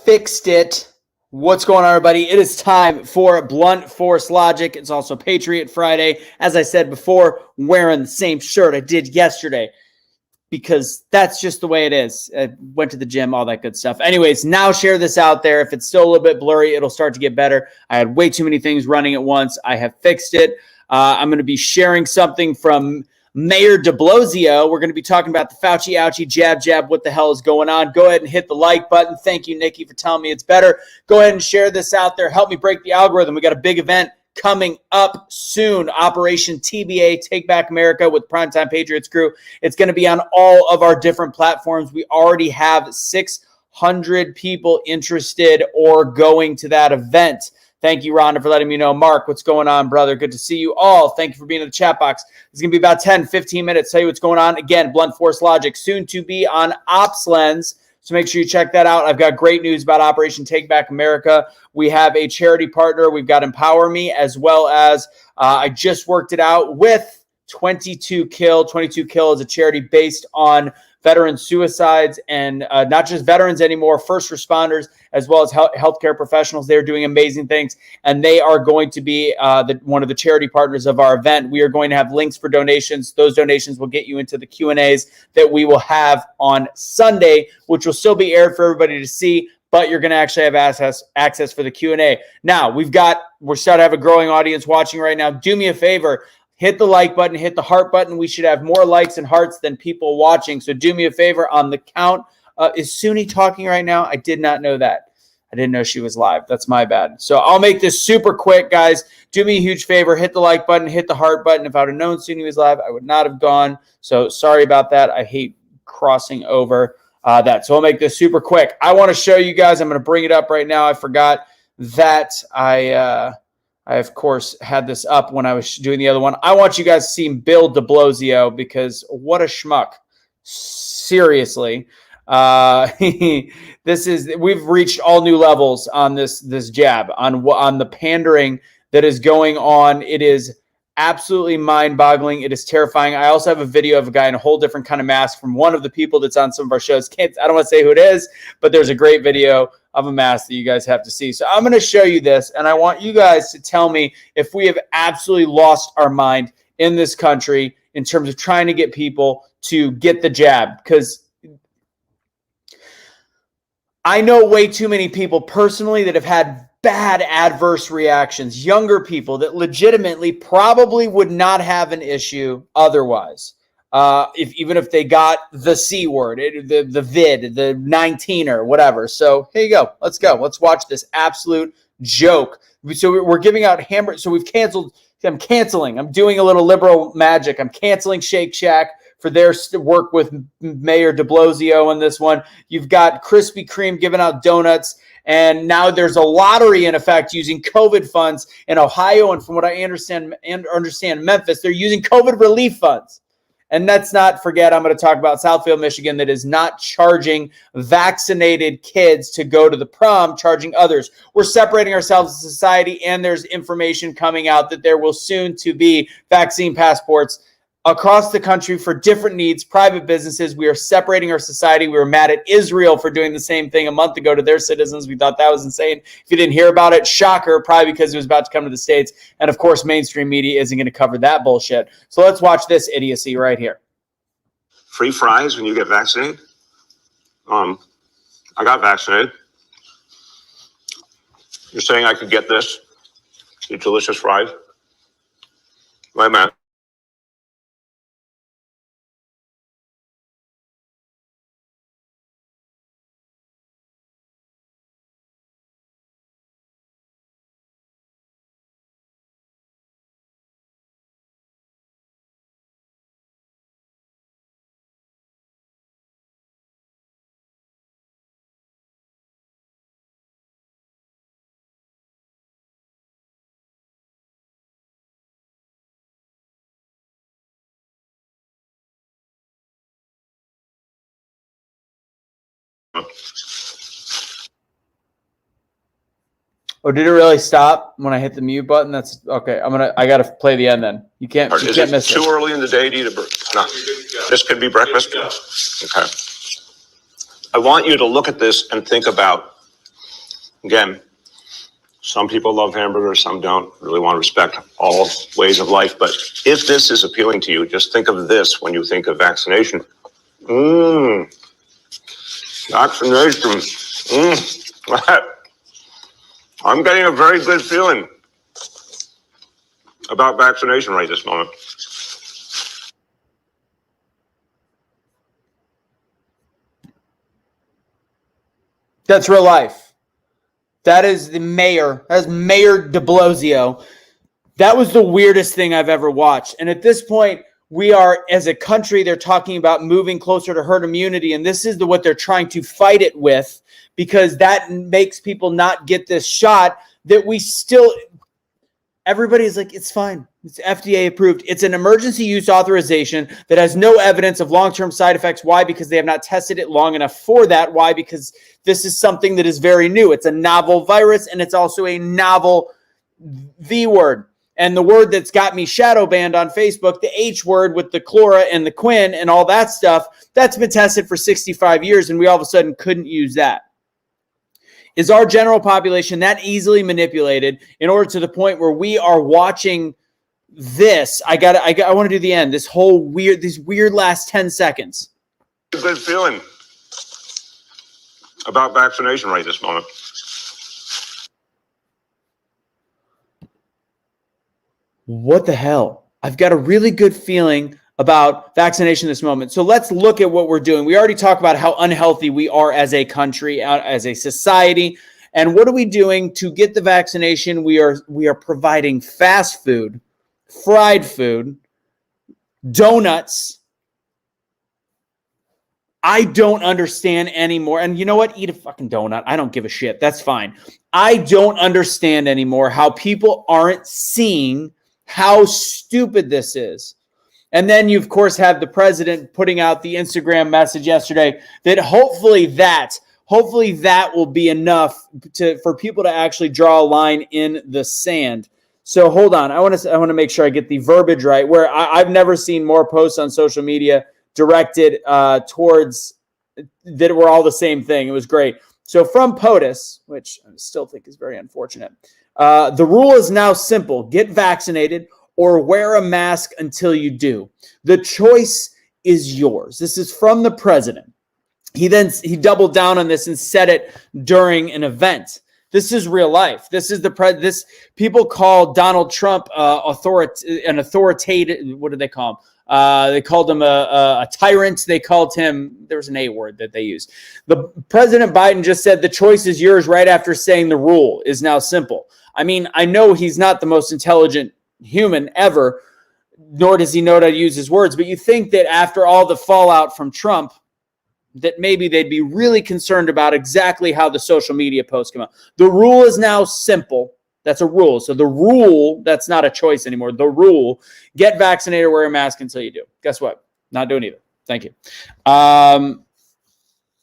fixed it. What's going on, everybody? It is time for Blunt Force Logic. It's also Patriot Friday. As I said before, wearing the same shirt I did yesterday because that's just the way it is. I went to the gym, all that good stuff. Anyways, now share this out there. If it's still a little bit blurry, it'll start to get better. I had way too many things running at once. I have fixed it. I'm going to be sharing something from Mayor Deblowsio. We're going to be talking about the Fauci, Ouchie, jab, what the hell is going on. Go ahead and hit the like button. Thank you, Nikki, for telling me it's better. Go ahead and share this out there. Help me break the algorithm. We got a big event coming up soon. Operation TBA, Take Back America with Primetime Patriots crew. It's going to be on all of our different platforms. We already have 600 people interested or going to that event. Thank you, Rhonda, for letting me know. Mark, what's going on, brother? Good to see you all. Thank you for being in the chat box. It's going to be about 10, 15 minutes. Tell you what's going on. Again, Blunt Force Logic, soon to be on Ops Lens. So make sure you check that out. I've got great news about Operation Take Back America. We have a charity partner. We've got Empower Me, as well as I just worked it out with 22 Kill. 22 Kill is a charity based on veteran suicides, and not just veterans anymore, first responders, as well as healthcare professionals. They're doing amazing things, and they are going to be one of the charity partners of our event. We are going to have links for donations. Those donations will get you into the Q&As that we will have on Sunday, which will still be aired for everybody to see, but you're going to actually have access for the Q&A. Now, we're starting to have a growing audience watching right now. Do me a favor. Hit the like button, hit the heart button. We should have more likes and hearts than people watching. So do me a favor on the count. Is Suni talking right now? I did not know that. I didn't know she was live. That's my bad. So I'll make this super quick, guys. Do me a huge favor. Hit the like button, hit the heart button. If I would have known Suni was live, I would not have gone. So sorry about that. I hate crossing over that. So I'll make this super quick. I want to show you guys. I'm going to bring it up right now. I forgot that I, of course, had this up when I was doing the other one. I want you guys to see Bill Deblowsio because what a schmuck. Seriously. We've reached all new levels on this jab, on the pandering that is going on. It is absolutely mind-boggling. It is terrifying. I also have a video of a guy in a whole different kind of mask from one of the people that's on some of our shows. I don't want to say who it is, but there's a great video of a mask that you guys have to see. So I'm going to show you this, and I want you guys to tell me if we have absolutely lost our mind in this country in terms of trying to get people to get the jab, because I know way too many people personally that have had bad adverse reactions, younger people that legitimately probably would not have an issue otherwise. Even if they got the C word, the vid, the 19er, whatever. So here you go. Let's go. Let's watch this absolute joke. So we're giving out hamburgers. So we've canceled. I'm canceling. I'm doing a little liberal magic. I'm canceling Shake Shack for their work with Mayor Deblowsio on this one. You've got Krispy Kreme giving out donuts. And now there's a lottery in effect using COVID funds in Ohio. And from what I understand Memphis, they're using COVID relief funds. And let's not forget, I'm going to talk about Southfield, Michigan, that is not charging vaccinated kids to go to the prom, charging others. We're separating ourselves as a society, and there's information coming out that there will soon to be vaccine passports across the country for different needs, private businesses. We are separating our society. We were mad at Israel for doing the same thing a month ago to their citizens. We thought that was insane. If you didn't hear about it, shocker, probably because it was about to come to the States. And of course, mainstream media isn't going to cover that bullshit. So let's watch this idiocy right here. Free fries when you get vaccinated? I got vaccinated. You're saying I could get this? These delicious fries? Wait a minute. Oh, did it really stop when I hit the mute button? That's okay. I got to play the end then. You can't miss it. Is it too early in the day to eat a breakfast? No. This could be breakfast? Okay. I want you to look at this and think about Again, some people love hamburgers, some don't. Really want to respect all ways of life. But if this is appealing to you, just think of this when you think of vaccination. Vaccination. I'm getting a very good feeling about vaccination right this moment. That's real life. That is the mayor. That's Mayor Deblowsio. That was the weirdest thing I've ever watched. And at this point, we are, as a country, they're talking about moving closer to herd immunity. And this is what they're trying to fight it with, because that makes people not get this shot that we still, everybody's like, it's fine. It's FDA approved. It's an emergency use authorization that has no evidence of long-term side effects. Why? Because they have not tested it long enough for that. Why? Because this is something that is very new. It's a novel virus, and it's also a novel V word. And the word that's got me shadow banned on Facebook, the H word with the chlora and the quin and all that stuff, that's been tested for 65 years, and we all of a sudden couldn't use that. Is our general population that easily manipulated in order to the point where we are watching this? I want to do the end. These weird last 10 seconds. Good feeling about vaccination right this moment. What the hell? I've got a really good feeling about vaccination this moment. So let's look at what we're doing. We already talked about how unhealthy we are as a country, as a society. And what are we doing to get the vaccination? We are providing fast food, fried food, donuts. I don't understand anymore. And you know what? Eat a fucking donut. I don't give a shit. That's fine. I don't understand anymore how people aren't seeing how stupid this is. And then you, of course, have the president putting out the Instagram message yesterday that hopefully that will be enough for people to actually draw a line in the sand. So hold on. I want to make sure I get the verbiage right, where I've never seen more posts on social media directed towards that were all the same thing. It was great. So from POTUS, which I still think is very unfortunate, the rule is now simple: get vaccinated or wear a mask until you do. The choice is yours. This is from the president. He doubled down on this and said it during an event. This is real life. This is this people call Donald Trump an authoritative. What do they call him? They called him a tyrant. They called him, there was an A word that they used. The President Biden just said the choice is yours right after saying the rule is now simple. I mean, I know he's not the most intelligent human ever, nor does he know how to use his words. But you think that after all the fallout from Trump, that maybe they'd be really concerned about exactly how the social media posts come out. The rule is now simple. That's a rule. So the rule, that's not a choice anymore. The rule, get vaccinated or wear a mask until you do. Guess what? Not doing either. Thank you.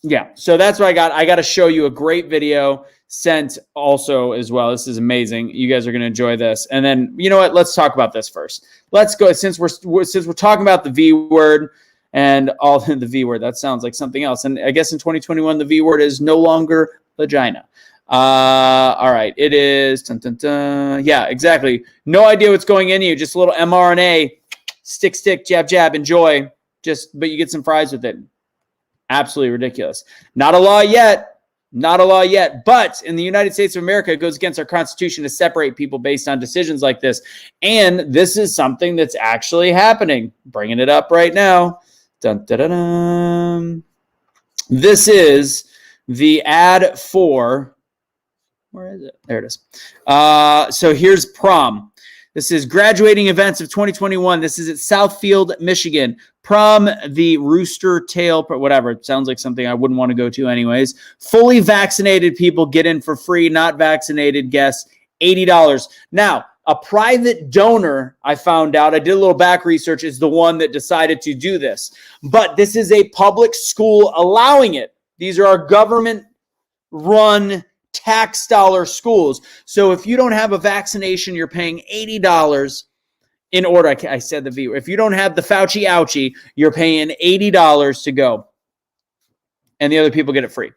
Yeah, so that's what I got. I got to show you a great video sent also as well. This is amazing. You guys are going to enjoy this. And then, you know what? Let's talk about this first. Let's go, since we're talking about the V word and all the V word, that sounds like something else. And I guess in 2021, the V word is no longer vagina. All right, it is. Dun, dun, dun. Yeah, exactly. No idea what's going in you. Just a little mRNA. Stick, jab, enjoy. But you get some fries with it. Absolutely ridiculous. Not a law yet. But in the United States of America, it goes against our Constitution to separate people based on decisions like this. And this is something that's actually happening. Bringing it up right now. Dun, dun, dun, dun. This is the ad for, where is it? There it is. So here's prom. This is graduating events of 2021. This is at Southfield, Michigan. Prom, the rooster tail, whatever. It sounds like something I wouldn't want to go to anyways. Fully vaccinated people get in for free. Not vaccinated guests, $80. Now, a private donor, I found out, I did a little back research, is the one that decided to do this. But this is a public school allowing it. These are our government-run tax dollar schools. So if you don't have a vaccination, you're paying $80 in order. I said the V. If you don't have the Fauci Ouchie, you're paying $80 to go. And the other people get it free.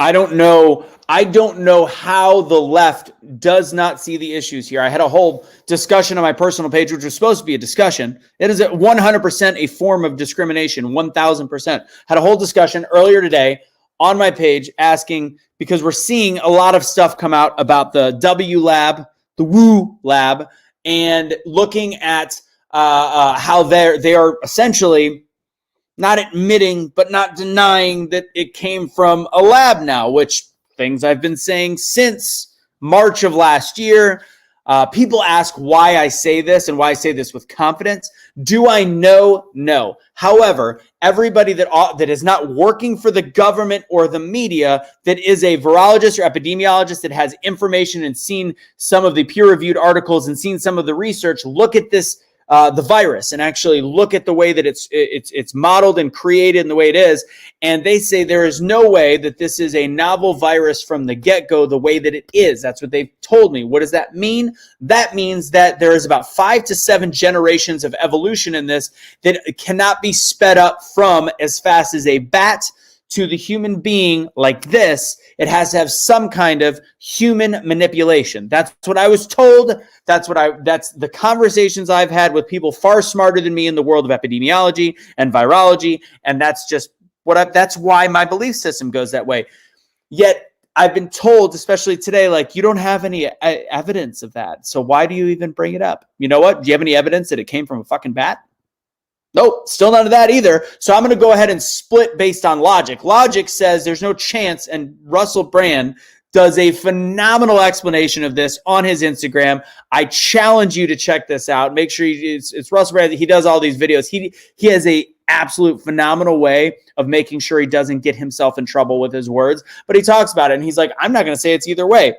I don't know. I don't know how the left does not see the issues here. I had a whole discussion on my personal page, which was supposed to be a discussion. It is 100% a form of discrimination, 1000%. Had a whole discussion earlier today on my page asking, because we're seeing a lot of stuff come out about the W lab, the Woo lab, and looking at how they are essentially not admitting, but not denying that it came from a lab now, which things I've been saying since March of last year. People ask why I say this and why I say this with confidence. Do I know? No. However, everybody that is not working for the government or the media, that is a virologist or epidemiologist that has information and seen some of the peer-reviewed articles and seen some of the research, look at this, the virus, and actually look at the way that it's modeled and created and the way it is. And they say there is no way that this is a novel virus from the get-go the way that it is. That's what they've told me. What does that mean? That means that there is about 5 to 7 generations of evolution in this that cannot be sped up from as fast as a bat to the human being like this. It has to have some kind of human manipulation. That's what I was told. That's the conversations I've had with people far smarter than me in the world of epidemiology and virology. And that's just that's why my belief system goes that way. Yet I've been told, especially today, like, you don't have any evidence of that. So why do you even bring it up? You know what? Do you have any evidence that it came from a fucking bat? Nope, still none of that either. So I'm going to go ahead and split based on logic. Logic says there's no chance, and Russell Brand does a phenomenal explanation of this on his Instagram. I challenge you to check this out. Make sure it's Russell Brand. He does all these videos. He has a absolute phenomenal way of making sure he doesn't get himself in trouble with his words. But he talks about it, and he's like, I'm not going to say it's either way.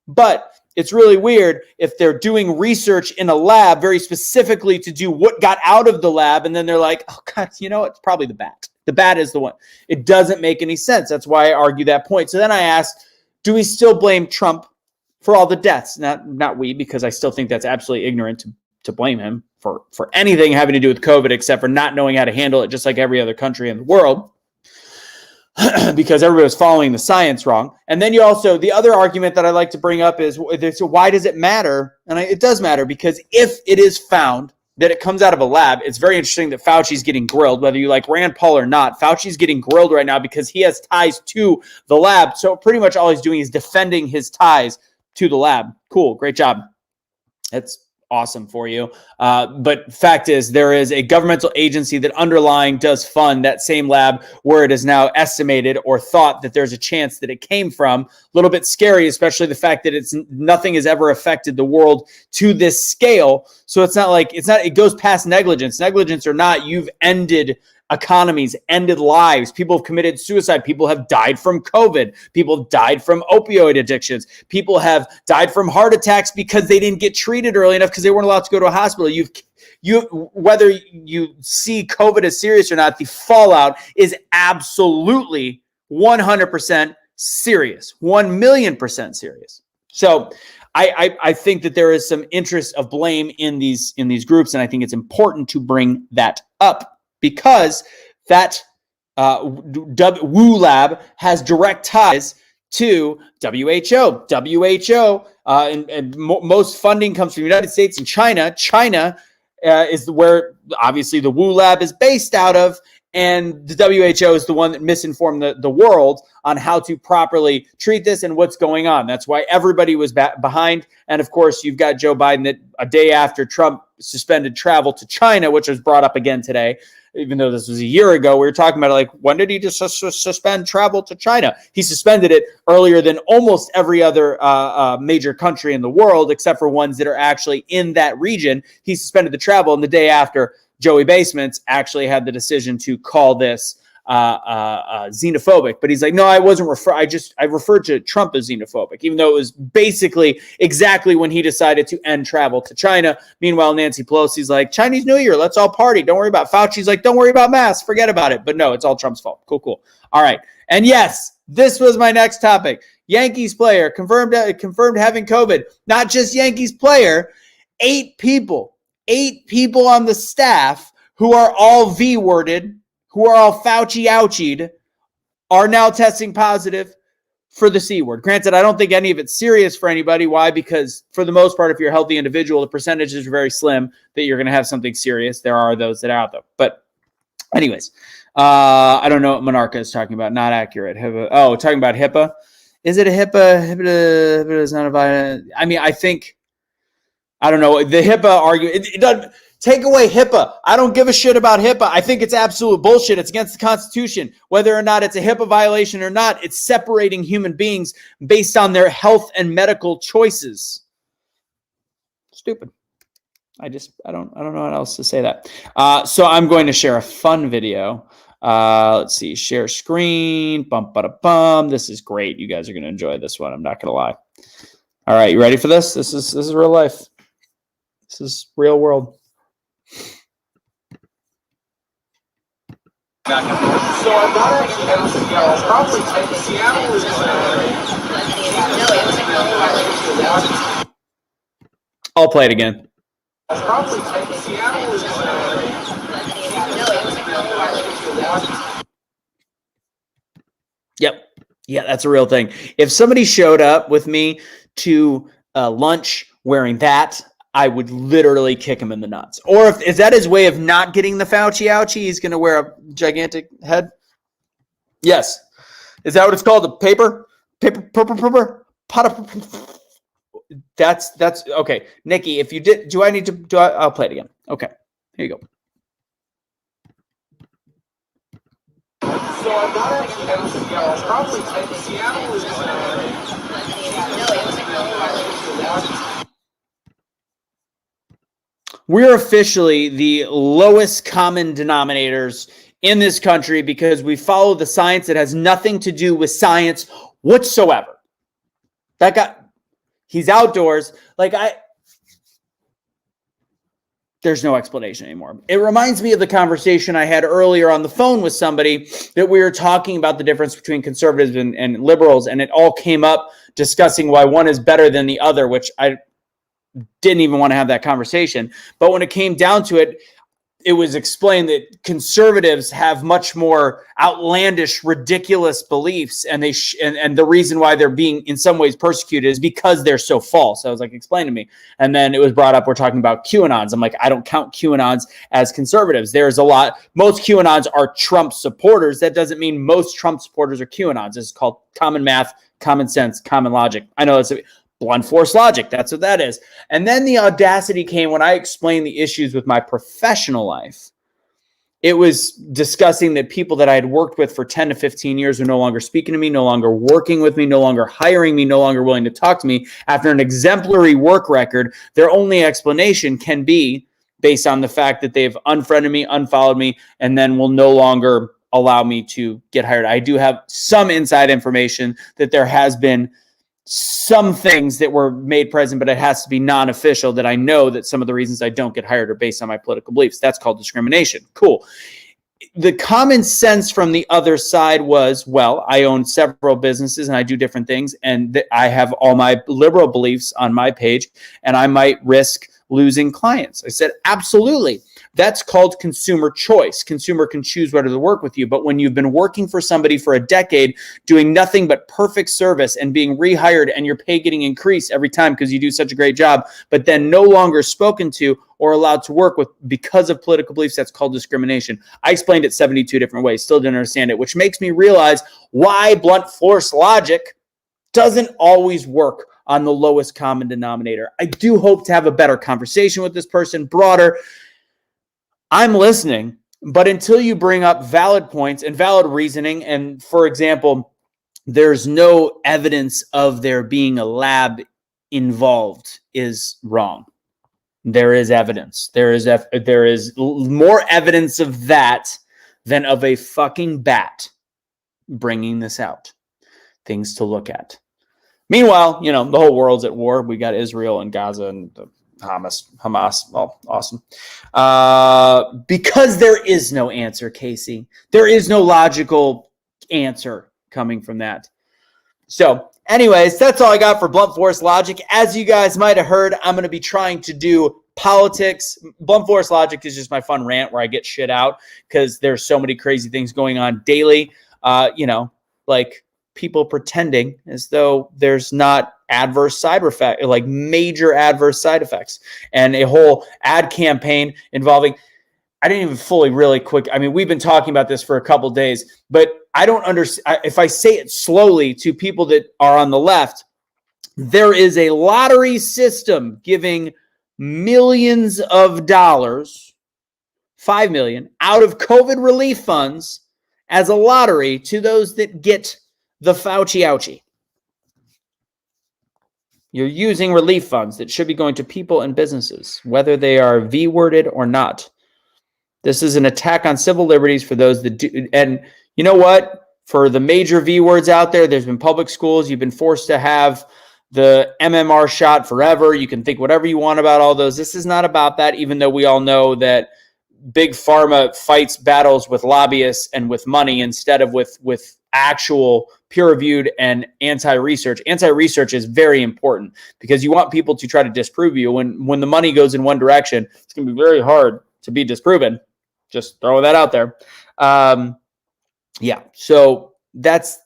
But it's really weird if they're doing research in a lab very specifically to do what got out of the lab, and then they're like, oh, God, you know, it's probably the bat. The bat is the one. It doesn't make any sense. That's why I argue that point. So then I asked, do we still blame Trump for all the deaths? Not we, because I still think that's absolutely ignorant to blame him for anything having to do with COVID, except for not knowing how to handle it, just like every other country in the world. Because everybody was following the science wrong. And then the other argument that I like to bring up is, so why does it matter? And it does matter, because if it is found that it comes out of a lab, it's very interesting that Fauci's getting grilled, whether you like Rand Paul or not. Fauci's getting grilled right now because he has ties to the lab. So pretty much all he's doing is defending his ties to the lab. Cool. Great job. That's awesome for you. But fact is, there is a governmental agency that underlying does fund that same lab where it is now estimated or thought that there's a chance that it came from. A little bit scary, especially the fact that nothing has ever affected the world to this scale. So it goes past negligence. Negligence or not, you've ended economies, ended lives. People have committed suicide. People have died from COVID. People have died from opioid addictions. People have died from heart attacks because they didn't get treated early enough because they weren't allowed to go to a hospital. Whether you see COVID as serious or not, the fallout is absolutely 100% serious, 1,000,000% serious. So I think that there is some interest of blame in these groups, and I think it's important to bring that up, because that Woo Lab has direct ties to WHO. WHO and most funding comes from the United States and China. China is where obviously the Woo Lab is based out of, and the WHO is the one that misinformed the world on how to properly treat this and what's going on. That's why everybody was behind. And of course, you've got Joe Biden that a day after Trump suspended travel to China, which was brought up again today, even though this was a year ago, we were talking about it, like, when did he just suspend travel to China? He suspended it earlier than almost every other major country in the world, except for ones that are actually in that region. He suspended the travel, and the day after, Joey Basements actually had the decision to call this xenophobic. But he's like, no, I wasn't I referred to Trump as xenophobic, even though it was basically exactly when he decided to end travel to China. Meanwhile, Nancy Pelosi's like, Chinese New Year, let's all party. Don't worry about it. Fauci's like, don't worry about masks. Forget about it. But no, it's all Trump's fault. Cool. All right. And yes, this was my next topic. Yankees player confirmed having COVID. Not just Yankees player, 8 people on the staff who are all V-worded, who are all Fauci ouchied, are now testing positive for the C word. Granted, I don't think any of it's serious for anybody. Why? Because for the most part, if you're a healthy individual, the percentages are very slim that you're going to have something serious. There are those that are out there. But anyways, I don't know what Monarca is talking about. Not accurate. HIPAA. Oh, talking about HIPAA. Is it a HIPAA? HIPAA is not a violent. I mean, I think, I don't know. The HIPAA argument, it doesn't take away HIPAA. I don't give a shit about HIPAA. I think it's absolute bullshit. It's against the Constitution. Whether or not it's a HIPAA violation or not, it's separating human beings based on their health and medical choices. Stupid. I don't know what else to say that. So I'm going to share a fun video. Let's see, share screen, bum. This is great. You guys are going to enjoy this one. I'm not going to lie. All right. You ready for this? This is real life. This is real world. So I'm not actually probably Seattle is I'll play it again. probably Seattle is Yep. Yeah, that's a real thing. If somebody showed up with me to lunch wearing that, I would literally kick him in the nuts. Or is that his way of not getting the Fauci ouchie? He's going to wear a gigantic head? Yes. Is that what it's called? The paper? That's okay. Nikki, if you did, I'll play it again. Okay. Here you go. So I'm not actually probably Seattle is We're officially the lowest common denominators in this country because we follow the science that has nothing to do with science whatsoever. That guy, he's outdoors. There's no explanation anymore. It reminds me of the conversation I had earlier on the phone with somebody that we were talking about the difference between conservatives and liberals, and it all came up discussing why one is better than the other, which I didn't even want to have that conversation. But when it came down to it, it was explained that conservatives have much more outlandish, ridiculous beliefs, and and the reason why they're being in some ways persecuted is because they're so false. I was like, explain to me. And then it was brought up, we're talking about QAnons. I'm like, I don't count QAnons as conservatives. There's a lot. Most QAnons are Trump supporters. That doesn't mean most Trump supporters are QAnons. It's called common math, common sense, common logic. I know it's blunt force logic. That's what that is. And then the audacity came when I explained the issues with my professional life. It was discussing that people that I had worked with for 10 to 15 years are no longer speaking to me, no longer working with me, no longer hiring me, no longer willing to talk to me. After an exemplary work record, their only explanation can be based on the fact that they've unfriended me, unfollowed me, and then will no longer allow me to get hired. I do have some inside information that there has been some things that were made present, but it has to be non-official, that I know that some of the reasons I don't get hired are based on my political beliefs. That's called discrimination. Cool. The common sense from the other side was, well, I own several businesses and I do different things, and I have all my liberal beliefs on my page, and I might risk losing clients. I said, absolutely. That's called consumer choice. Consumer can choose whether to work with you. But when you've been working for somebody for a decade, doing nothing but perfect service and being rehired, and your pay getting increased every time because you do such a great job, but then no longer spoken to or allowed to work with because of political beliefs, that's called discrimination. I explained it 72 different ways, still didn't understand it, which makes me realize why blunt force logic doesn't always work on the lowest common denominator. I do hope to have a better conversation with this person, broader. I'm listening, but until you bring up valid points and valid reasoning, and for example, there's no evidence of there being a lab involved, is wrong. There is evidence. There is more evidence of that than of a fucking bat bringing this out. Things to look at. Meanwhile, the whole world's at war. We got Israel and Gaza and Hamas. Well, awesome. Because there is no answer, Casey. There is no logical answer coming from that. So, anyways, that's all I got for blunt force logic. As you guys might have heard, I'm going to be trying to do politics. Blunt force logic is just my fun rant where I get shit out because there's so many crazy things going on daily. Like people pretending as though there's not adverse side effects, like major adverse side effects, and a whole ad campaign involving, I didn't even fully really quick. I mean, we've been talking about this for a couple days, but I don't understand. If I say it slowly to people that are on the left, there is a lottery system giving millions of dollars, 5 million, out of COVID relief funds as a lottery to those that get the Fauci Ouchie. You're using relief funds that should be going to people and businesses, whether they are V-worded or not. This is an attack on civil liberties for those that do. And you know what? For the major V words out there, there's been public schools. You've been forced to have the MMR shot forever. You can think whatever you want about all those. This is not about that, even though we all know that big pharma fights battles with lobbyists and with money instead of with actual peer-reviewed and anti-research. Anti-research is very important because you want people to try to disprove you. When the money goes in one direction, it's going to be very hard to be disproven. Just throwing that out there. Yeah, so that's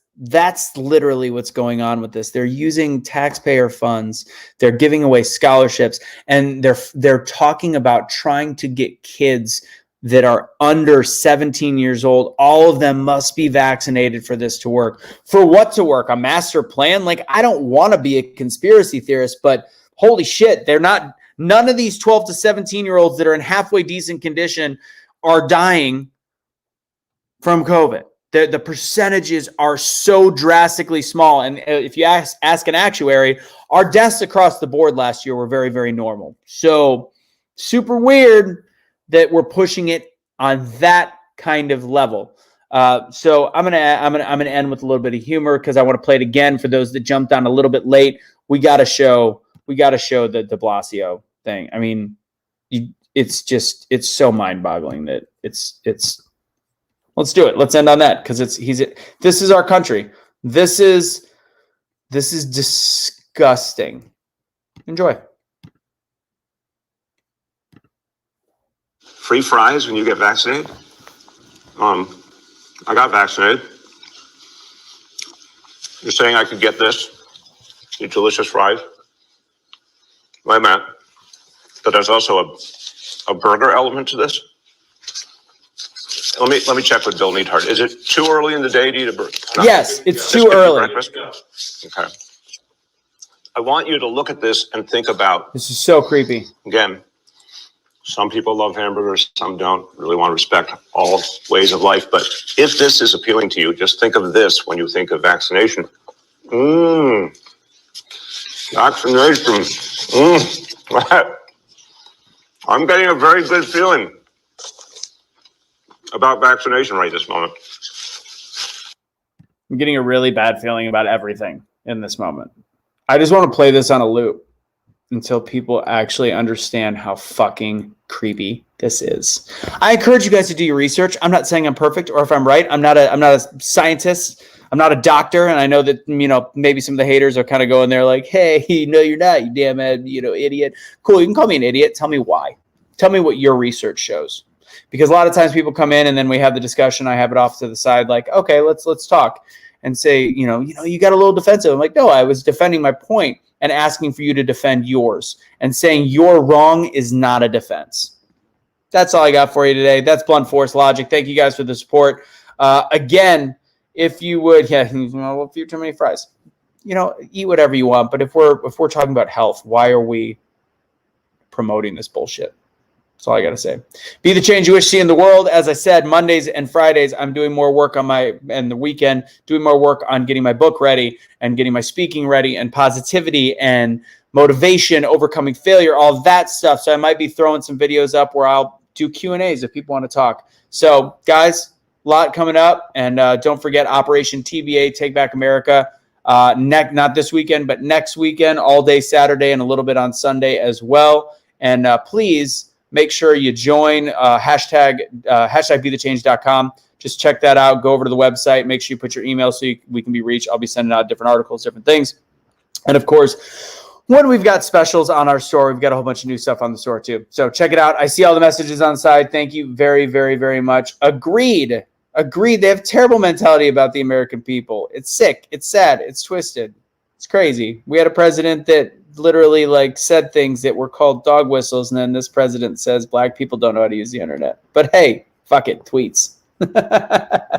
literally what's going on with this. They're using taxpayer funds. They're giving away scholarships, and they're talking about trying to get kids that are under 17 years old. All of them must be vaccinated for this to work. For what to work? A master plan? Like, I don't want to be a conspiracy theorist, but holy shit, they're not. None of these 12 to 17-year-olds that are in halfway decent condition are dying from COVID. The percentages are so drastically small. And if you ask an actuary, our deaths across the board last year were very, very normal. So super weird that we're pushing it on that kind of level. So I'm gonna end with a little bit of humor because I want to play it again for those that jumped on a little bit late. We got to show the Deblowsio thing. I mean, it's so mind-boggling that it's. Let's do it. Let's end on that because this is our country. This is disgusting. Enjoy. Free fries when you get vaccinated? I got vaccinated. You're saying I could get this? These delicious fries? Wait a minute. But there's also a burger element to this? Let me check with Bill Neathart. Is it too early in the day to eat a burger? No. Yes, it's too early. Okay. I want you to look at this and think about. This is so creepy. Again, some people love hamburgers, some don't. Really want to respect all ways of life. But if this is appealing to you, just think of this when you think of vaccination. Vaccination. I'm getting a very good feeling about vaccination right this moment. I'm getting a really bad feeling about everything in this moment. I just want to play this on a loop until people actually understand how fucking creepy this is. I encourage you guys to do your research. I'm not saying I'm perfect or if I'm right. I'm not a scientist. I'm not a doctor. And I know that, maybe some of the haters are kind of going there like, hey, no, you're not, you damn idiot. Cool. You can call me an idiot. Tell me why. Tell me what your research shows. Because a lot of times people come in and then we have the discussion. I have it off to the side like, okay, let's talk and say, you got a little defensive. I'm like, no, I was defending my point and asking for you to defend yours. And saying you're wrong is not a defense. That's all I got for you today. That's Blunt Force Logic. Thank you guys for the support. Again, if you would, a few too many fries. Eat whatever you want. But if we're talking about health, why are we promoting this bullshit? That's all I got to say. Be the change you wish to see in the world. As I said, Mondays and Fridays, I'm doing more work and the weekend, doing more work on getting my book ready and getting my speaking ready and positivity and motivation, overcoming failure, all that stuff. So I might be throwing some videos up where I'll do Q&As if people want to talk. So guys, a lot coming up. And don't forget Operation TBA, Take Back America. Not this weekend, but next weekend, all day Saturday and a little bit on Sunday as well. And please, make sure you join hashtag BeTheChange.com. Just check that out. Go over to the website. Make sure you put your email so we can be reached. I'll be sending out different articles, different things. And, of course, when we've got specials on our store, we've got a whole bunch of new stuff on the store, too. So check it out. I see all the messages on the side. Thank you very, very, very much. Agreed. Agreed. They have terrible mentality about the American people. It's sick. It's sad. It's twisted. It's crazy. We had a president that literally like said things that were called dog whistles, and then this president says black people don't know how to use the internet. But hey, fuck it, tweets.